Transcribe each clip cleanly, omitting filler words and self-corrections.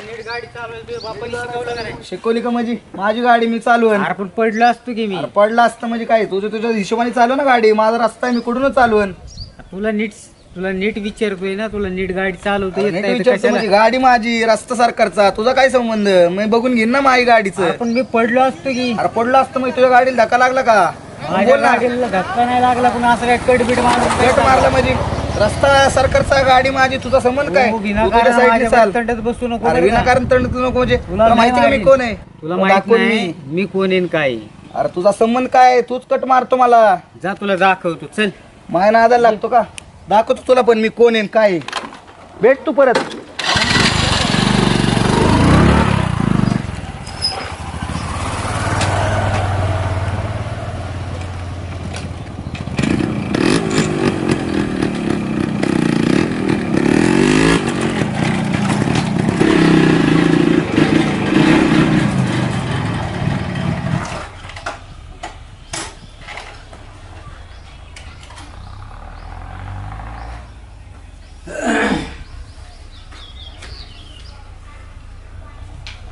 नीट गाडी चालवायची बापाने शिकवलं का नाही? शिकवली का माझी माझी गाडी मी चालवून. अरे पण पडलं असतो की मी. पडला असतं म्हणजे काय तुझ्या हिशोबाने चालव ना गाडी. माझा रस्ता आहे मी कुठूनच चालवून. तुला नीट विचारतोय ना, तुला नीट गाडी चालवता येत नीट नाही तर विचारतो कशाला? म्हणजे गाडी माझी रस्ता सरकारचा तुझा काय संबंध. मी बघून घेईन ना माझी गाडीचं. पण मी पडलो असतो की. अरे पडला असतं मग तुझ्या गाडीला धक्का लागला का? माझ्या गाडीला धक्का नाही लागला पण असं काय कटबीट कट मारला म्हणजे रस्ता सरकारचा गाडी माझी तुझा संबंध काय? तू तुझ्या साईडने चाल. तंडत बसू नको. अरे विनाकारण तंडत नको म्हणजे तुला माहिती का मी कोण आहे? तुला माहित नाही मी कोण आहे काय? अरे तुझा संबंध काय? तूच कट मारतो मला. जा तुला दाखवतो चल. माझ्या नादाला लागतो का? दाखवतो तुला पण मी कोण आहे काय. भेट तू परत.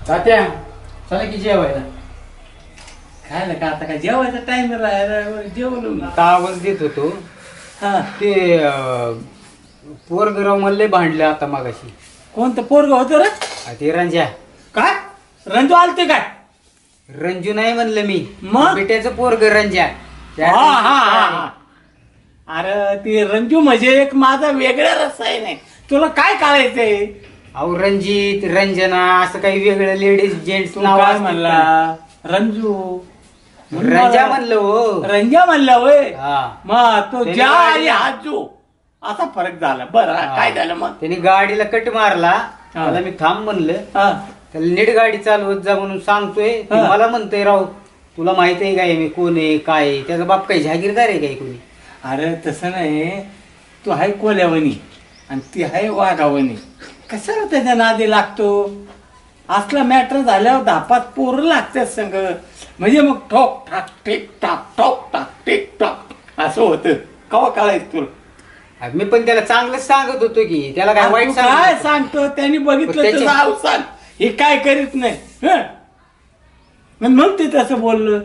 तात्या चला की जेवायला. काय ना का आता काय जेवायचा टाइम जेवलो आवाज देत होतो. हा ते पोरगराव मल्ले भांडले आता मागाशी. कोणतं पोरग होतं रे? ते रंजा. काय रंजू आलते काय? रंजू नाही म्हणलं मी. मग? बेट्याचं पोरग रंजा. हा हा हा. अरे ती रंजू म्हणजे एक माझा वेगळा रस्ता आहे. नाही तुला काय काढायचंय? अहो रंजित रंजना असं काही वेगळं लेडीज जेंट्स तू नाव काय असतं म्हणला? रंजू का? रंजा म्हणलं हो. रंजा म्हणला होय. हा. मग तो त्याने ज्या आणि गाडी- हाजू असा फरक झाला. बरं काय झालं मग? त्याने गाडीला कट मारला. हा. मला मी थांब म्हणलं. हा त्याला नीट गाडी चालवत जा म्हणून सांगतोय. ते हा. मला म्हणतोय राव तुला माहित आहे काय मी कोण आहे काय आहे? त्याचा बाप काही जहागीरदार आहे काय कोणी? अरे तसं नाही. तू आहे कोल्यावणी आणि ती आहे वाघावणी. कशाला त्याच्या नादी लागतो? असला मॅटर झाल्यावर धापात पोरं लागतात संग. म्हणजे मग ठोक ठाक टिक टाक ठोक टाक टिक टाक असं होतं. कवा काढायचं तुला? अरे मी पण त्याला चांगलंच सांगत होतो की त्याला काय वाईट तू काय सांगत होतो. सांगतो? त्यांनी बघितलं त्याच्या- तुझं अवसान. हे काय करीत नाही. हं? मग ते तसं बोललं.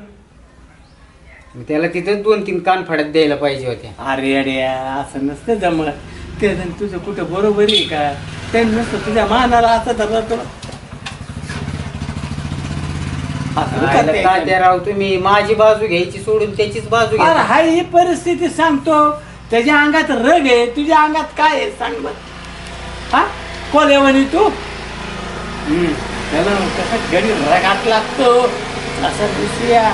मी त्याला तिथं 2-3 कान फडत द्यायला पाहिजे होत्या. अरे अरे असं नसतं जमत. ते तुझं कुठं बरोबर आहे का? ते नसतं तुझ्या मानाला असं धरलं तुला. असं आयला करते. तात्या राव तुम्ही माझी बाजू घ्यायची सोडून त्याचीच बाजू अरे घ्या. हाय ही परिस्थिती सांगतो. त्याच्या अंगात रग आहे, तुझ्या अंगात काय आहे सांग बर. हा कोलेवणी तू त्याला कसं गडी रगात लागतो असं दुसऱ्या.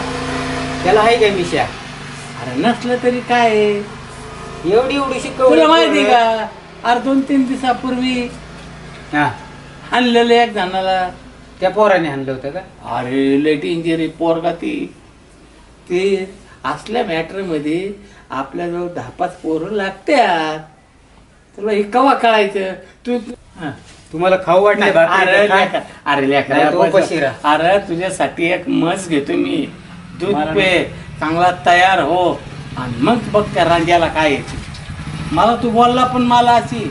त्याला आहे काय मिशा? अरे नसलं तरी काय आहे? एवढी तुला शिकवली माहिती का? अरे 2-3 दिवसापूर्वी हा आणलेलं एक जणाला. त्या पोराने आणलं होतं का? अरे लय डेंजर पोरगा ते असल्या मॅटर मध्ये आपल्याजवळ 10-5 पोरं लागत्यात. तुला हे कवा कळायचं? तू तुम्हाला खाऊ वाटलं अरे नाही, तो उपाशी राहा. अरे तुझ्यासाठी एक मस घेतो मी. दूध पे चांगला तयार हो आणि मग बघ त्या रांज्याला काय येते. मला तू बोलला पण मला अशी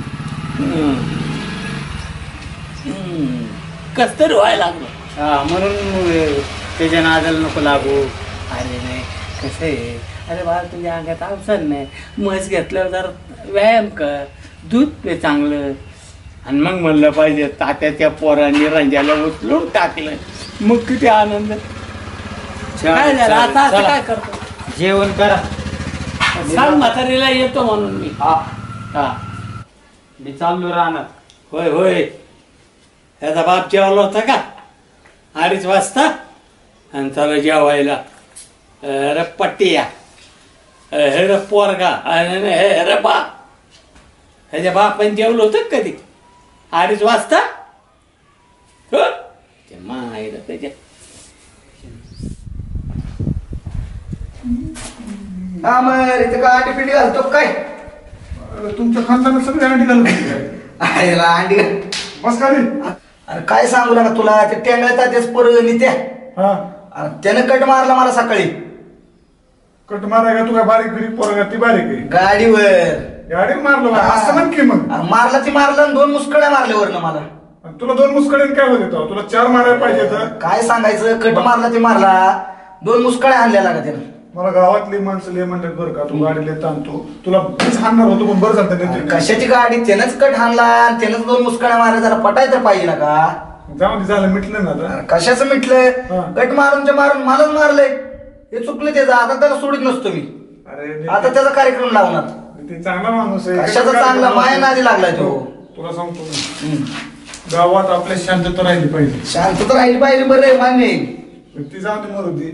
कस तरी व्हायला लागलं. हा म्हणून त्याच्या नादाला नको लागू. अरे नाही कसं आहे? अरे बाळा तुझ्या अंगात अवसर नाही. म्हस घेतल्यावर जरा व्यायाम कर, दूध पे चांगलं. आणि मग म्हणलं पाहिजे तात्याच्या पोरांनी रंजाला उचलून टाकलं. मग किती आनंद. काय झालं आता? असं काय करतो? जेवण करा. सांग म्हातारीला येतो म्हणून मी. हा मी चाललो राहणार. होय होय. त्याचा बाप जेवला होता का 2:30 वाजता? आणि चला जेवायला. अरे पट्टिया हे रे पोरगा हे रे बाप. ह्याच्या बापाने जेवलं होतं कधी 2:30 वाजता? हो ते मायला त्याच्या. हा मग इथे काय अंडी पिंडी घालतो काय? तुमच्या खानदानात सगळे अंडी घालून अरे ला अंडी बस खाली. अरे काय सांगू लागा तुला ते टेंगळ्याचा तेच पोर नित्या. हा अरे त्यानं कट मारला मला सकाळी कट मारा का? तू काय बारीक बिरीक पोरगा? ती बारीक आहे. गाडीवर गाडी मारलो असं म्हण की मग. अरे मारला ती मारला आणि 2 मुसकड्या मारल्या वरनं मला. तुला 2 मुस्कडे काय होत येतो? तुला 4 मारायला पाहिजे तर. काय सांगायचं, कट मारला ते मारला, 2 मुस्कळ्या आणल्या का त्यानं. मला गावातली माणसं लय म्हणतात बरं का, तू गाडीला ताणतो, तुला मीच हाणणार होतो पण बरं झालं नाही. कशाची गाडी, त्यानंच कट हाणला आणि त्यानंच 2 मुस्कळ्या मारल्या, जरा पटाय तर पाहिजे ना का. जाऊ दे, झालं मिटलं ना आता. कशाचं मिटलं, कट मारून मलाच मारलंय, हे चुकलं त्याचं. आता त्याला सोडित नसतो मी. अरे आता त्याचा कार्यक्रम लावणार. ते चांगला माणूस आहे. कशाचा चांगला, माया नादी लागलाय तो. तुला सांगतो ना, गावात आपल्या शांतता राहिली पाहिजे. शांतता राहिली पाहिजे, बरं आहे, मान्य आहे. ती जाऊ दे, मरू दे.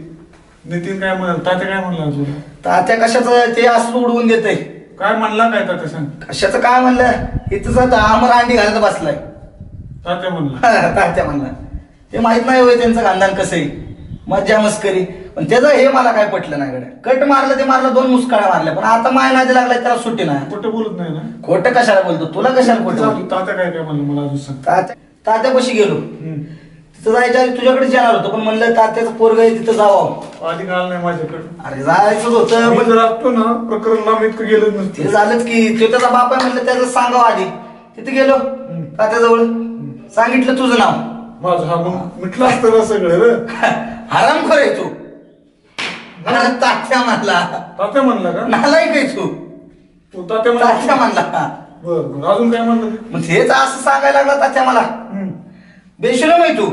नितीन काय म्हणाल, तात्या काय म्हणला तुला? तात्या कशाचं ते असं उडवून देतय. काय म्हणला काय तात्या सांग? कशाचं काय म्हणलं, इथं आमर अंडी घालत बसलाय. तात्या म्हणला. तात्या म्हणला ते माहित नाही होय त्यांचं खानदान कसं आहे, मज्जा मस्करी. पण त्याचं हे मला काय पटलं नाही गड्या. कट मारलं ते मारलं, 2 मुस्काळ्या मारल्या, पण आता माय नादी लागलाय, त्याला सुट्टी नाही. खोटं बोलत नाही ना? खोटं कशाला बोलतो, तुला कशाला खोटं. तात्या काय काय म्हणलं मला अजून सांग. तात्यापाशी गेलो, तिथं जायच्या आधी तुझ्याकडेच येणार होतो, पण म्हणलं तात्याचं पोरग आहे तिथं जावं. आधी काल नाही माझ्याकडे. अरे जायचंच होतं, मी पण जर असतो ना प्रकरण लांब इतकं गेलं ते नसतं. झालंच की. तो त्याचा बाप आहे म्हणलं, त्याचं सांगावं आधी. तिथे गेलो तात्याजवळ, सांगितलं तुझं नाव. माझं हा मग मिटलं असतं ना सगळं रे. हरामखोर आहे तू. तात्या म्हणला. तात्या म्हणला का? नालायक आहे तू. तू तात्या तात्या म्हणला. म्हणला. बरं, अजून काय म्हणलं ते? मग हेच असं सांगायला लागला तात्या मला. बेशरम आहे तू,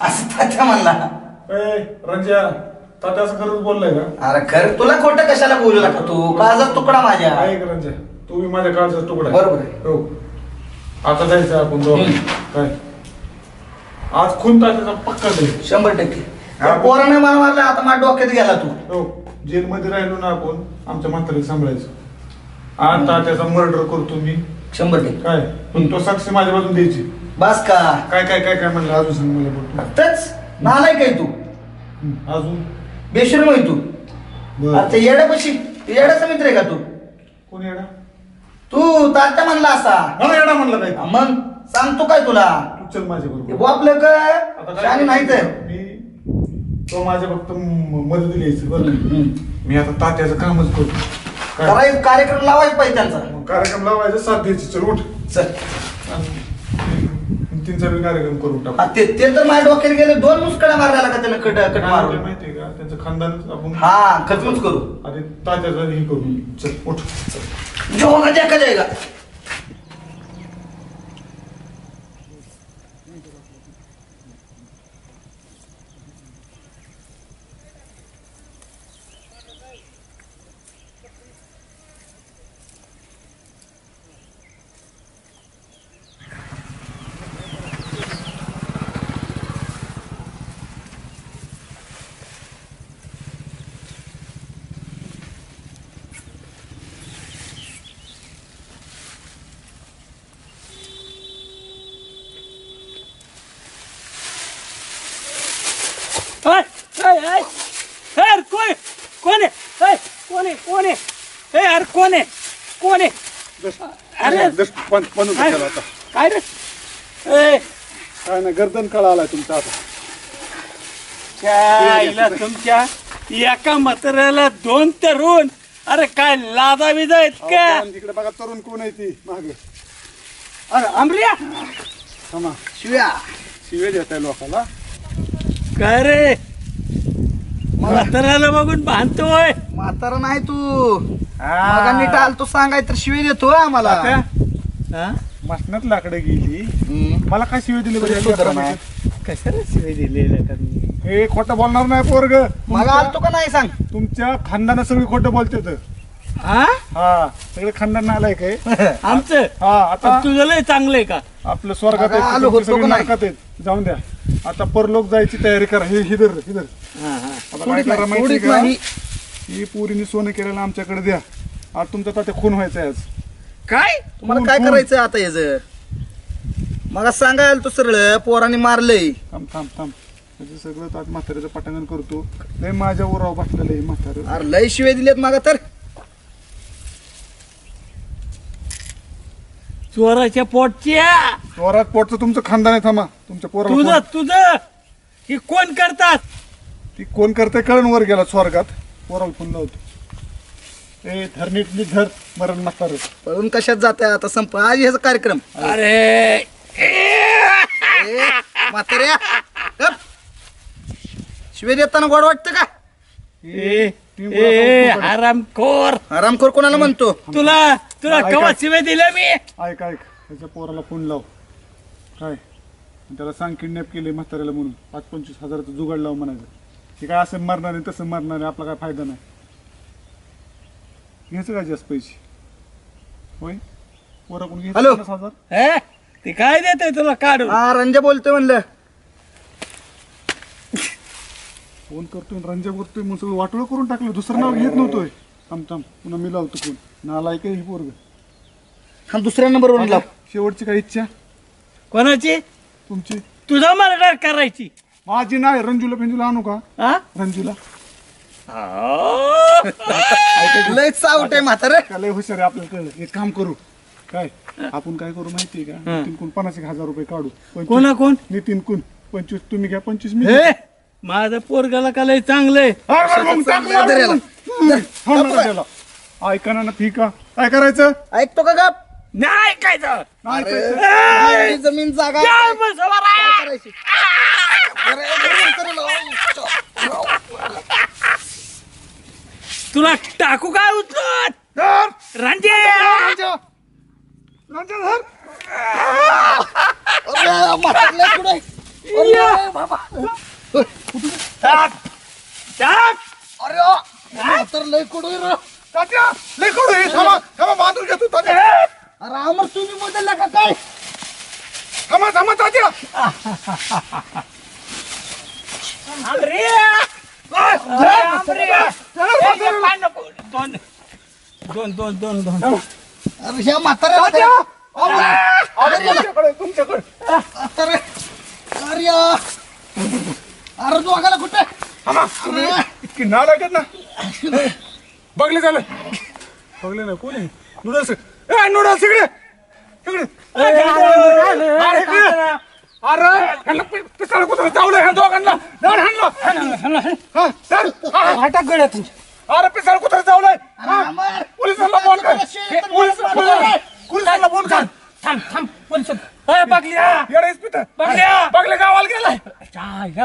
असं तात्या म्हणला. ए रंजा, तात्या असं खरंच बोललाय का? अरे खरं, तुला खोटं कशाला बोलू नका तू. काळजाचा तुकडा माझ्या. ऐक रंजा, तू बी माझ्या काळजाचा तुकडा आहे. बरोबर आहे. हो, आता जायचं आपण दोघं. काय आज खून तात्याचा पक्का जाईल. 100%. पोराने मला मारलं, आता माझ्या डोक्यात गेला तू. हो, जेलमध्ये राहिलो ना आपण, आमच्या म्हातारीला सांभाळायचं. आता त्याचा मर्डर करतो मी. 100%. काय पण तो साक्षी माझ्या बाजून द्यायची. बस का. काय काय काय काय म्हणलं अजून सांग मला बोलतो. आत्ताच नालायक आहे तू, अजून बेशरम आहे तू. बरं. आता येड्यापाशी, येड्याचा मित्र आहे का तू? कोण येडा? तू तात्या म्हणला असा. मला येडा म्हणलं काय? मग सांगतो काय तुला, तू चल माझ्या हे बरोबर. आपलं काय आता शाणी नाही तर. मी तो माझ्या फक्त मदत द्यायची बरं का? मी आता तात्याचं कामच करतो. काय? करायचं, कार्यक्रम लावायचा पाहिजे त्यांचा. मग कार्यक्रम लावायचा, साथ द्यायची. चल उठ. चल. तीनचा बी कार्यक्रम करून टाकू. ते तर माझ्या डोक्यात गेले, 2 मुस्कड्या मारल्या का त्यानं कट काय मारून. माहितीये का, त्यांचं खानदान आपण हा, खचमच करू. आधी तात्याचं हे करू. चल उठ. जो देखा जाएगा. यार कोण आहे? कोण आहे यार? कोण आहे? अरे काय रे? काय नाही, गर्दन कळा आलाय तुमचा आता. आईला तुमच्या एका म्हाताऱ्याला 2 तरुण. अरे काय लादा बिदा आहेत का? तिकडे बघा तरुण कोण आहे ती मागे. अरे आंबऱ्या शिवे देत आहे लोकांना. काय रे, म्हाताऱ्याला बघून बांधतोय. म्हातारा नाही तू, मग नीट आल तू सांगाय तर शिवी देतो आम्हाला. मसनात लाकडं गेली, मला काय शिवे दिली कशाला शिवाय दिलेलं का मी? हे खोटं बोलणार नाही पोरग. मग आलतो का नाही सांग. तुमच्या खानदाना सगळी खोटं बोलते. हा, सगळे खानदान आलाय काय आमचं? आता तुझं लय चांगलंय का? आपलं स्वर्गात आलो आहे, होतो सगळी का नाही? नरकात आहेत. जाऊन द्या, आता परलोक जायची तयारी करा. हे हिदर आता काय करा माहिती का? ही पोरीने सोनं केलेलं आमच्याकडे द्या. आज तुमचा तात्या खून व्हायचा आहे आज. काय तुम्हाला काय करायचं आता याच? मग सांगायला तो सरळ पोराने मारलंय. थांब थांब थांब, म्हणजे सगळं ताट म्हाताऱ्याचं पटांगण करतो. लय माझ्या उराव बसलेलं आहे म्हातारं. अरे लय शिवे दिलेत मागा तर. चोराच्या पोटच्या. चोरात पोटचं तुमचं खानदान आहे. थांबा, तुमच्या पोराला तुझं ही कोण करतात? ती कोण करते कळण. वर गेला स्वर्गात, पोराला फोन लावतो. ए धरणीतली धर मरण म्हातारं. पळून कशात जात आता संप आज ह्याचा कार्यक्रम. अरे म्हाताऱ्या गप. शिवे देताना गोड वाटतं का? आरामखोर आरामखोर कोणाला म्हणतो? तुला केव्हा शिवे दिले मी? ऐक त्याच्या पोराला फोन लाव काय आणि त्याला सांग किडनॅप केले म्हाताऱ्याला म्हणून 5-25 हजाराचं जुगाड लाव म्हणायचं. ते काय असं मरणार आहे तसं मरणार आहे, आपला काय फायदा नाही. घ्यायचं काय जास्त पैसे होय पोरा कोण घ्यायचं? हॅलो. 50,000 ते काय देतोय तुला काढून? हा रंजा बोलतोय म्हणलं. फोन करतोय रंजा करतोय मग सगळं वाटोळं करून टाकलं. दुसरं नाव घेत नव्हतोय. थांब पुन्हा मी लावतो फोन. नालायक आहे ही पोरग. हा दुसऱ्या नंबरवरून लाव. शेवटची काय इच्छा कोणाची? तुमची? तुझा मर्डर करायची. माझी नाही. रंजूला पेंजूला आणू का? हा? रंजूला लय सावट आहे म्हातारे. काय लय हुशार आहे आपल्याला कळलं. एक काम करू काय आपण काय करू माहितीये का? नितीन कोण 50,000 रुपये काढू. कोणा कोण? नितीन कोण 25 तुम्ही घ्या 25 मी हे माझं पोरगाला का लय चांगलंय. ऐका ना ठीक आहे काय करायचं? ऐकतो का गप? नाही ऐकायचं. नाही अरे, जमीन जागा जय बसवराया. करायची. तुला टाकू काय उचलून? धर. रांजे रंजा धर. अरे, म्हातारल्या पुढे. अरे, बाबा. टाक. अरे म्हातार लय कुठे रे. तात्या लय कडू आहे. थांबा बांधून घेतो तात्या. अरे आमर तुम्ही बदलला का काय? थांबा तात्या. दोन अरे ह्या म्हाताऱ्या तुमच्याकडे अरे अरे अरे दोघाला कुठे? अरे, इतकी नाळ लागत ना. बघले झालं बघले ना कोण आहे? नूडल्स नूडल्स इकडे अरे पिसाळ कुठं चावलं ह्या दोघांना. अरे पिसाळ कुठं चावलंय. पोलिसांना फोन कर. पोलिसांना फोन कर. थांब पोलिस. बघल्या बघले गावाला गेलाय.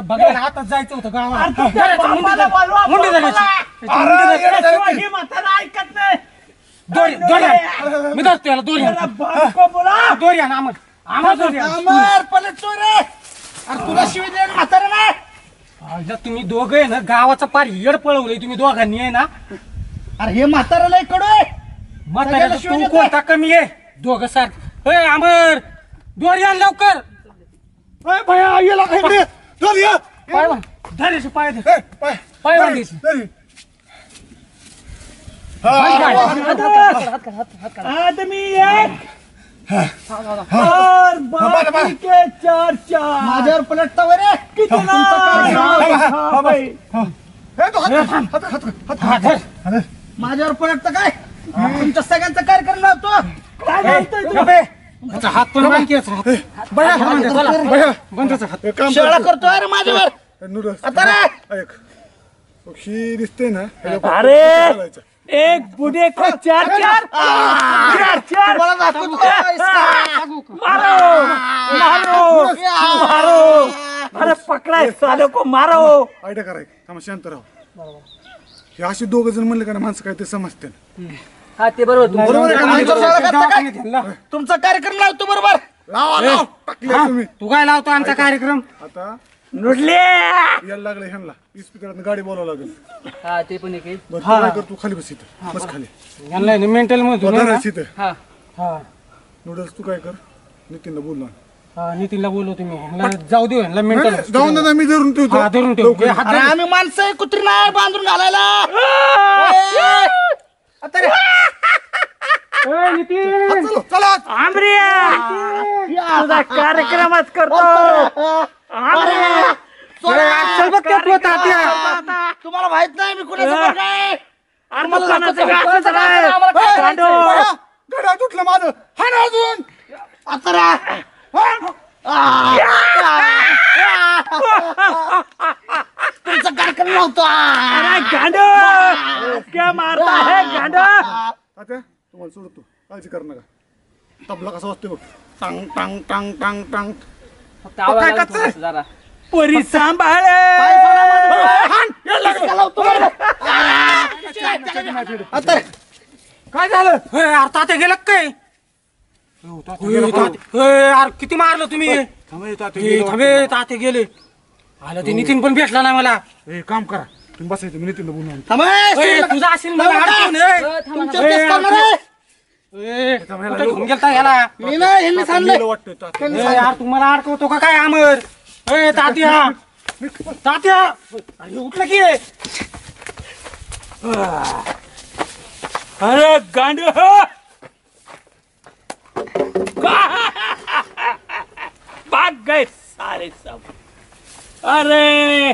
बघल्या हातात जायचं होतं गावाला. ऐकत नाही. मी धरतो याला दोरी आण अमर पलटतो रे. अरे तुला शिवी दे म्हातारा नाही. तुम्ही दोघं आहे ना गावाचा पार येड पळवलंय तुम्ही दोघांनी आहे ना. अरे हे म्हातारा लय कडू आहे. म्हाताऱ्याचा तू कोणता कमी आहे? दोघं सारखं. अमर दोरी आण लवकर. भया येला इकडे चल ये. धरायचे पाय धर. पाय पाय वाढायचे. आदमी एक और बाकी के 4 माझ्यावर पलटता रे. माझ्यावर पलटतं काय? तुमच्या सगळ्यांचा कार्यक्रम लावतो. काय बोलतोय तू? हात पण बांध शेळा करतोय रे माझ्यावर. नूडल्स आता रे ऐक ही दिसते ना. अरे एक बुढ़े को 4 तुम्हाला दाखवतो पैसा. मारो. अरे पकड़ा साले को मारो. आयडिया कराय थांबा शांत राहा. हे असे दोघं जण म्हणले का ना माणसं काय ते समजते ना. हा ते बरोबर. बरोबर आहे का? माझ्यावर शेळा करता काय? तुमचा कार्यक्रम लावतो बरोबर. लाव टाकले तुम्ही. तू काय लावतो आमचा कार्यक्रम? आता नुडले यायला लागले ह्यांना इस्पितळात गाडी बोलावं लागेल. हा ते पण एक बरं तू काय कर तू खाली बस इथं. बस खाली मेंटल मध्ये इथं. हा हा नूडल्स तू काय कर नितीनला बोल ना. नितीनला बोललो तुम्ही जाऊ देऊ ह्यांना मेंटल. जाऊन दे ना मी धरून ठेवतो. धरून ठेव. अरे आम्ही माणसं आहे, कुत्री नाही बांधून घालायला. आता रे नितीन चला तुझा कार्यक्रमच करतो. तुम्हाला माहित नाही मी कुणाचं काय. गड्या तुटलं माझं. हा ना अजून आता रे तुमचा कार्यक्रम लावतो. क्या मारता है गांडो. आता तुम्हाला सोडतो काळजी कर नका. तबला कसा वाजतोय बघ. टांग टांग टांग टांग टांग. फक्त आवाज काय आला करतोय? थोडंसं जरा. पोरी सांभाळ आता काय झालं तात्या गेलं काय किती मारलं तुम्ही तात्या गेले आलं ते नितीन पण भेटला नाही मला काम करा तुम्ही बसायचं मी नितीनला बोलून आणतो. तुझा असेल मला अडकवून, तुमच्या तेच करणार आहे. कुठं घेऊन गेलता याला मी नाही ह्यांनी सांगलंय. गेलं वाटतं तात्या. यार तुम्हाला अडकवतो का काय आमर तात्या तात्या अरे उठलं की अरे गांड भाग गए सारे सब। अरे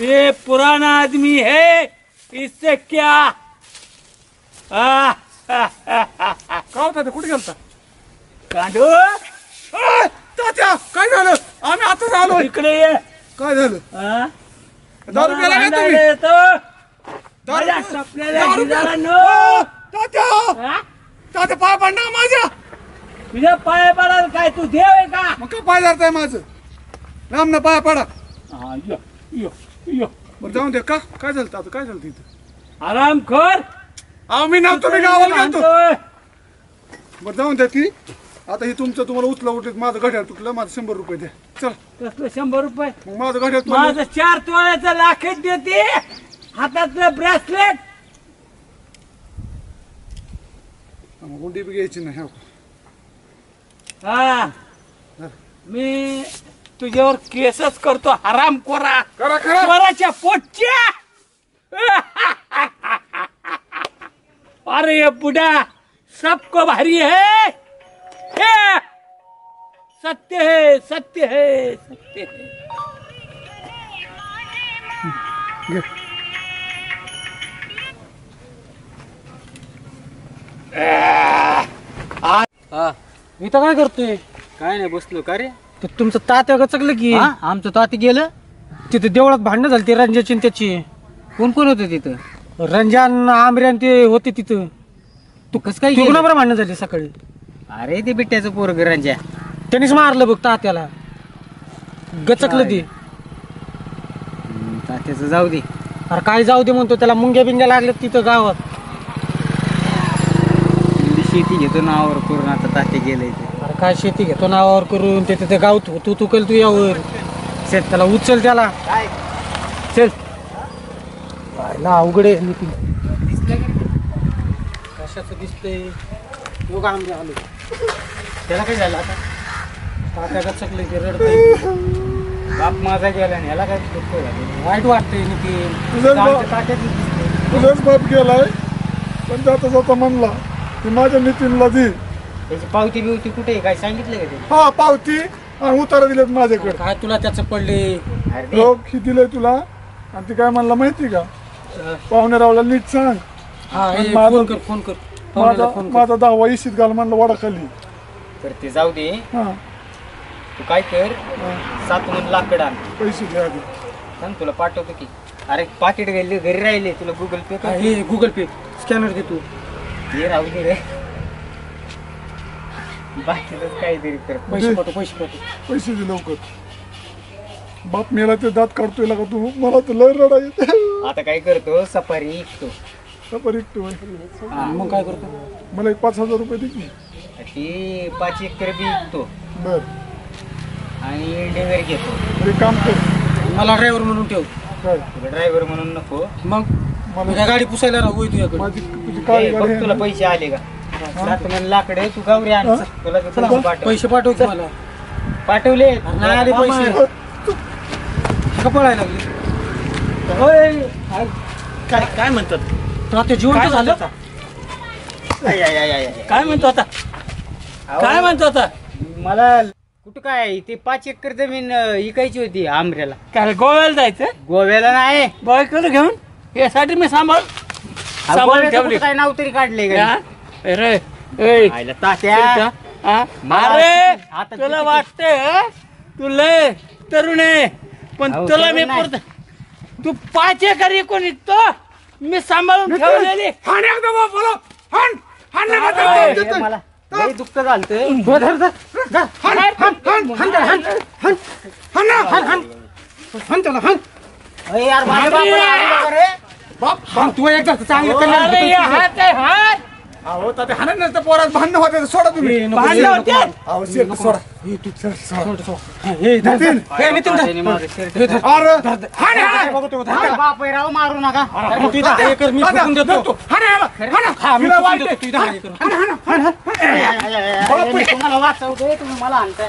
ये पुराना आदमी है, इससे क्या का होता ते कुठे गेलता गांडू तात्या काय झालं आम्ही आता झालो इकडे ये। काय झालं हा? दारू प्यायला मला नाही तुम्ही? भांडायला येतो. दारू- माझ्या टपलेल्या दारू- गिधाडांनो. तात्या हा? तात्या पाय पडणार माझ्या तुझ्या पाय पडाल काय, तू देव आहे का? मग काय पाय धरताय माझं राम ना पाय पडा हा, यो, यो, यो. बरं जाऊन दे का काय झालं तात्या काय झालं तिथं आराम कर. अहो मी नव्हतो मी गावाला गेलतो आणतोय. बरं जाऊन द्या ती आता हे तुमचं तुम्हाला उचला उठत माझं घड्याळ तुटलं माझं 100 रुपये द्या चल कसलं 100 रुपये? मग माझं घड्याळ तुटलं. माझं 4 तोळ्याचं लाखेच देते, हातातलं ब्रेसलेट. मग गुंडी बी घ्यायची नाही हो. हा, मी तुझ्यावर केसच करतो, हराम कोरा करा करा स्वराच्या पोटच्या. अरे ये बुढ़ा सबको भारी है, ये सत्य है, सत्य है, सत्य है. घे. इथं काय करतोय काय नाही बसलो का रे? ते तुमचं तात्या गचकलं की हा? आमचं ताती गेलं. तिथे देवळात भांडणं झाली ती रंजाची आणि त्याची कोण कोण होतं तिथं? रंजान आमऱ्यान ते होते तिथं तू कसं काय तू गेलं? कुणाबरोबर भांडणं झाली सकाळी अरे ते बिट्ट्याचं पोरग रंजा. त्यांनीच मारलं बघ तात्याला गचकलं ते तात्याचं जाऊ दे. अरे काय जाऊ दे म्हणतो त्याला मुंग्या बिंग्या लागल्यात तिथं गावात मी शेती घेतो नावावर करून आता तात्या गेलंय ते. अरे काय शेती घेतो नावावर करून ते तिथे गाव तू तू केल तू यावर शेत त्याला उचल त्याला चल पाहिला अवघड आहे नितीन कशाचं दिसतंय योग आंबे आलो त्याला काय झालं आता तात्या गचकले ते रडतंय बाप माझा गेला आणि ह्याला काय दुःख झालं? वाईट वाटतंय नितीन तुझं आमच्या तात्याचं दिसतंय. तुझाच बाप गेलाय पण जाता जाता म्हणला की माझ्या नितीनला दे त्याची पावती बिवती कुठे आहे? काय सांगितलं का ते? हा पावती आणि उतारा दिलेत माझ्याकडे काय तुला त्याचं पडले अरे ते- रोग ही दिलंय तुला आणि ती काय म्हणला माहिती का पाहुणेरावला नीट सांग हा हे माझं- फोन कर फोन कर पाहुण्याला माझा फोन कर माझा 10वा इशीत घाल म्हणलं वडाखाली तर ते जाऊ दे. हा तू काय कर, 7 मन लाकड आण. पैसे द्या आधी सांग तुला पाठवतो की. अरे पाकिट गेले घरी राहिले, तुला गुगल पे कर. हे गुगल पे स्कॅनर दे तू हे राहू दे रे. बाकीच काहीतरी कर. पैसे पाठव पैसे पाठव पैसे दे लवकर बाप मेला ते दात काढतोय का तू मला तर लय रडा येते आता काय करतो, सफारी विकतो. हा, मग काय करतो मला एक 5,000 रुपये दे की ती 5 एकर बी विकतो बर आणि इंडियावर घेतो. अरे काम कर मला ड्रायव्हर म्हणून ठेव काय तुला ड्रायव्हर म्हणून नको. मग मी काय गाडी पुसायला राहू तुझ्याकडे माझी तुझी काळी हे बघ गाडी तुला आहे ना? पैसे आले का? 7 मन लाकड आहे, तू गावरी आण. तुला ते पैसे पाठव. पैसे पाठव की मला पाठवले नाही आले पैसे का पळायला लागले काय काय म्हणतात? तात्या जिवंत काय झालं म्हणतात? काय म्हणतो आता? काय म्हणतो आता? मला कुठं काय ते 5 एकर जमीन इकायची होती आमऱ्याला. काय गोव्याला जायचं? गोव्याला नाही. बायकोला घेऊन यासाठी मी सांभाळ गोव्याचं कुठं काय नाव तरी काढले का? अरे ए, आयला तात्या. हा? मला अरे आता तुला किती- वाटतंय तू लय तरुण आहे पण अहो, तुला तरुण मी नाही. तू 5 एकर इकून निघतो मी सांभाळून ठेवलेली. हाण एकदा बापाला हाण हाण नका अरे, त्याला. हे मला लय दुःख झालतंय. धर, धर, धर. धर. हाण, हाण, हाण, हाण त्याला, हाण, हाण. हाण ना, हाण, हाण. हाण त्याला, हाण. अरे यार माझ्या बापाला हाणू नका रे. हाण, तू एकदा चांगलं कल्याण होतं. अहो तात्या हाणत नसतं पोरात भांडणं होते सोडा तुम्ही. हे नको, हे नको. अहो शेट सोडा. हे तू चल, सोड, सोड. हे धर, धर. हे नितीन धर. त्याने माझं शर्ट- हे धर. अरे हाण, हाण. बघतो, धर. माझा बाप आहे राव, मारू नका. तू इथं हाय कर, मी फुकून देतो. हा, मी तिला फुकून वाईट देतो, तू इथं हाय कर. तुम्हाला वाचवतोय, तुम्ही मला आणताय.